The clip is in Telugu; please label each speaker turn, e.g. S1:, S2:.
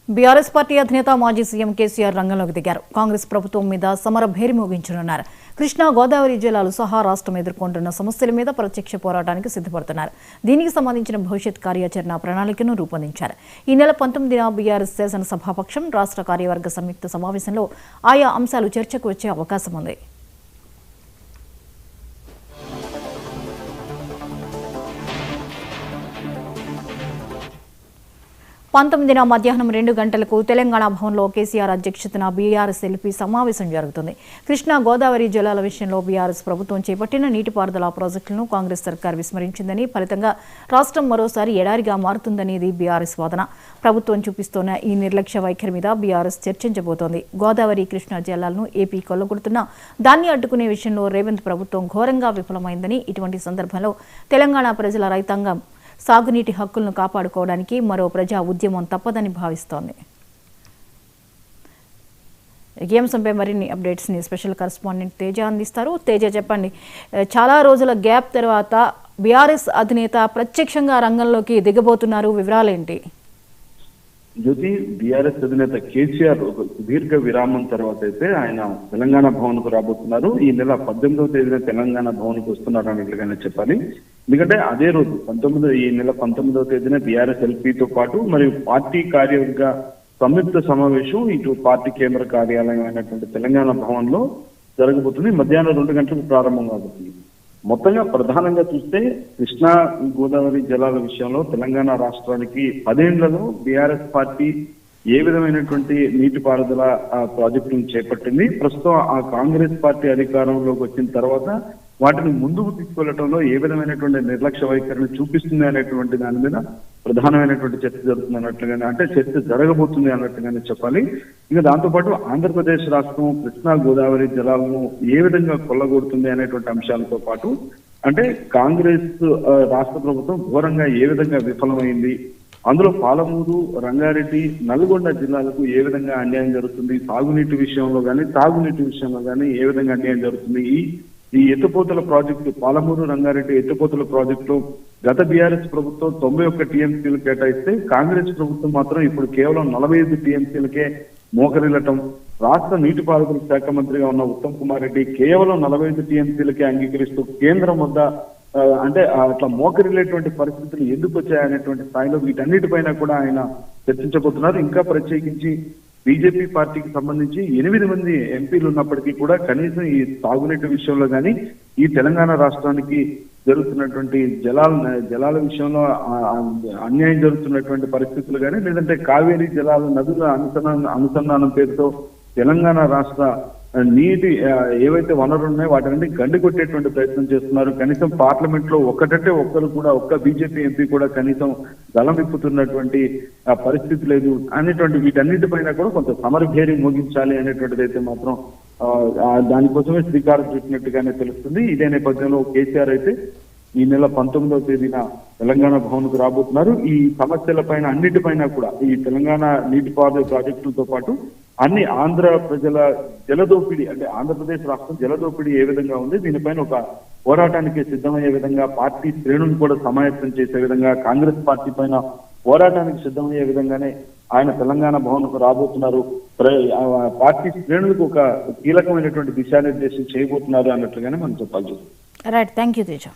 S1: బీఆర్ఎస్ పార్టీ అధినేత మాజీ సీఎం కేసీఆర్ రంగంలోకి దిగారు. కాంగ్రెస్ ప్రభుత్వం మీద సమర భేరి మోగించనున్నారు. కృష్ణా గోదావరి జిల్లాలు సహా రాష్ట్రం ఎదుర్కొంటున్న సమస్యల మీద ప్రత్యక్ష పోరాటానికి సిద్ధపడుతున్నారు. దీనికి సంబంధించిన భవిష్యత్ కార్యాచరణ ప్రణాళికను రూపొందించారు. ఈ నెల 19న బీఆర్ఎస్ శాసనసభాపక్షం రాష్ట్ర కార్యవర్గ సంయుక్త సమావేశంలో ఆయా అంశాలు చర్చకు వచ్చే అవకాశం ఉంది. 19న మధ్యాహ్నం 2 గంటలకు తెలంగాణ భవన్లో కేసీఆర్ అధ్యక్షతన బీఆర్ఎస్ ఎల్పీ సమావేశం జరుగుతుంది. కృష్ణా గోదావరి జలాల విషయంలో బీఆర్ఎస్ ప్రభుత్వం చేపట్టిన నీటిపారుదల ప్రాజెక్టులను కాంగ్రెస్ సర్కార్ విస్మరించిందని, ఫలితంగా రాష్ట్రం మరోసారి ఎడారిగా మారుతుందనేది బీఆర్ఎస్ వాదన. ప్రభుత్వం చూపిస్తున్న ఈ నిర్లక్ష్య వైఖరి మీద బీఆర్ఎస్ చర్చించబోతోంది. గోదావరి కృష్ణా జలాలను ఏపీ కొల్లగొడుతున్నా దాన్ని అడ్డుకునే విషయంలో రేవంత్ ప్రభుత్వం ఘోరంగా విఫలమైందని, ఇటువంటి సందర్భంలో తెలంగాణ ప్రజల రైతాంగం సాగునీటి హక్కులను కాపాడుకోవడానికి మరో ప్రజా ఉద్యమం తప్పదని భావిస్తోంది. ఈ అంశంపై మరిన్ని అప్డేట్స్ ని స్పెషల్ కరెస్పాండెంట్ తేజ అందిస్తారు. తేజ, చెప్పండి, చాలా రోజుల గ్యాప్ తర్వాత బీఆర్ఎస్ అధినేత ప్రత్యక్షంగా రంగంలోకి దిగబోతున్నారు, వివరాలేంటి?
S2: జ్యోతి, బీఆర్ఎస్ అధినేత కేసీఆర్ ఒక సుదీర్ఘ విరామం తర్వాత అయితే ఆయన తెలంగాణ భవన్ కు రాబోతున్నారు. ఈ నెల 18వ తేదీన తెలంగాణ భవన్ కు వస్తున్నారు అన్నట్లుగానే చెప్పాలి. ఎందుకంటే అదే రోజు ఈ నెల 19వ తేదీన బీఆర్ఎస్ ఎల్పీతో పాటు మరియు పార్టీ కార్యవర్గ సంయుక్త సమావేశం ఇటు పార్టీ కేంద్ర కార్యాలయం అయినటువంటి తెలంగాణ భవన్ లో జరగబోతుంది. మధ్యాహ్నం 2 గంటలకు ప్రారంభం కాబోతుంది. మొత్తంగా ప్రధానంగా చూస్తే కృష్ణా గోదావరి జలాల విషయంలో తెలంగాణ రాష్ట్రానికి 10 ఏళ్లలో బీఆర్ఎస్ పార్టీ ఏ విధమైనటువంటి నీటిపారుదల ప్రాజెక్టును చేపట్టింది, ప్రస్తుతం ఆ కాంగ్రెస్ పార్టీ అధికారంలోకి వచ్చిన తర్వాత వాటిని ముందుకు తీసుకెళ్లడంలో ఏ విధమైనటువంటి నిర్లక్ష్య వైఖరిని చూపిస్తుంది అనేటువంటి దాని మీద ప్రధానమైనటువంటి చర్చ జరుగుతుంది అన్నట్లుగానే, అంటే చర్చ జరగబోతుంది అన్నట్టుగానే చెప్పాలి. ఇంకా దాంతోపాటు ఆంధ్రప్రదేశ్ రాష్ట్రం కృష్ణా గోదావరి జలాలను ఏ విధంగా కొల్లగొడుతుంది అనేటువంటి అంశాలతో పాటు, అంటే కాంగ్రెస్ రాష్ట్ర ప్రభుత్వం ఘోరంగా ఏ విధంగా విఫలమైంది, అందులో పాలమూరు, రంగారెడ్డి, నల్గొండ జిల్లాలకు ఏ విధంగా అన్యాయం జరుగుతుంది, సాగునీటి విషయంలో కానీ తాగునీటి విషయంలో కానీ ఏ విధంగా అన్యాయం జరుగుతుంది, ఈ ఎత్తిపోతల ప్రాజెక్టు పాలమూరు రంగారెడ్డి ఎత్తిపోతల ప్రాజెక్టు గత బీఆర్ఎస్ ప్రభుత్వం 91 టీఎంసీలు కేటాయిస్తే కాంగ్రెస్ ప్రభుత్వం మాత్రం ఇప్పుడు కేవలం 45 టీఎంసీలకే మోకరిల్లటం, రాష్ట్ర నీటిపారుదల శాఖ మంత్రిగా ఉన్న ఉత్తమ్ కుమార్ రెడ్డి కేవలం 45 టీఎంసీలకే అంగీకరిస్తూ కేంద్రం వద్ద అంటే అట్లా మోకరిల్లేటువంటి పరిస్థితులు ఎందుకు వచ్చాయనేటువంటి స్థాయిలో వీటన్నిటిపైన కూడా ఆయన చర్చించబోతున్నారు. ఇంకా ప్రత్యేకించి బీజేపీ పార్టీకి సంబంధించి 8 మంది ఎంపీలు ఉన్నప్పటికీ కూడా కనీసం ఈ సాగునీటి విషయంలో కానీ ఈ తెలంగాణ రాష్ట్రానికి జరుగుతున్నటువంటి జలాల విషయంలో అన్యాయం జరుగుతున్నటువంటి పరిస్థితులు కానీ, లేదంటే కావేరీ జలాల నదుల అనుసంధానం పేరుతో తెలంగాణ రాష్ట్ర నీటి ఏవైతే వనరులు ఉన్నాయో వాటిని గండి కొట్టేటువంటి ప్రయత్నం చేస్తున్నారు. కనీసం పార్లమెంట్ లో ఒక్కరు కూడా ఒక్క బీజేపీ ఎంపీ కూడా కనీసం గలం విప్పుతున్నటువంటి పరిస్థితి లేదు అనేటువంటి వీటన్నిటిపైన కూడా కొంత సమరభేరి మోగించాలి అనేటువంటిది అయితే మాత్రం దానికోసమే శ్రీకారం చుట్టినట్టుగానే తెలుస్తుంది. ఇదే నేపథ్యంలో కేసీఆర్ అయితే ఈ నెల 19వ తేదీన తెలంగాణ భవన్ కు రాబోతున్నారు. ఈ సమస్యల పైన అన్నిటిపైన కూడా ఈ తెలంగాణ నీటిపారుదల ప్రాజెక్టులతో పాటు అన్ని ఆంధ్ర ప్రజల జలదోపిడి, అంటే ఆంధ్రప్రదేశ్ రాష్ట్రం జలదోపిడి ఏ విధంగా ఉంది, దీనిపైన ఒక పోరాటానికి సిద్ధమయ్యే విధంగా పార్టీ శ్రేణులను కూడా సమాయత్తం చేసే విధంగా కాంగ్రెస్ పార్టీ పైన పోరాటానికి సిద్ధమయ్యే విధంగానే ఆయన తెలంగాణ భవన్ కు రాబోతున్నారు. పార్టీ శ్రేణులకు ఒక కీలకమైనటువంటి దిశానిర్దేశం చేయబోతున్నారు అన్నట్లుగానే మనం చెప్పాలి.
S1: Right, thank you Teja.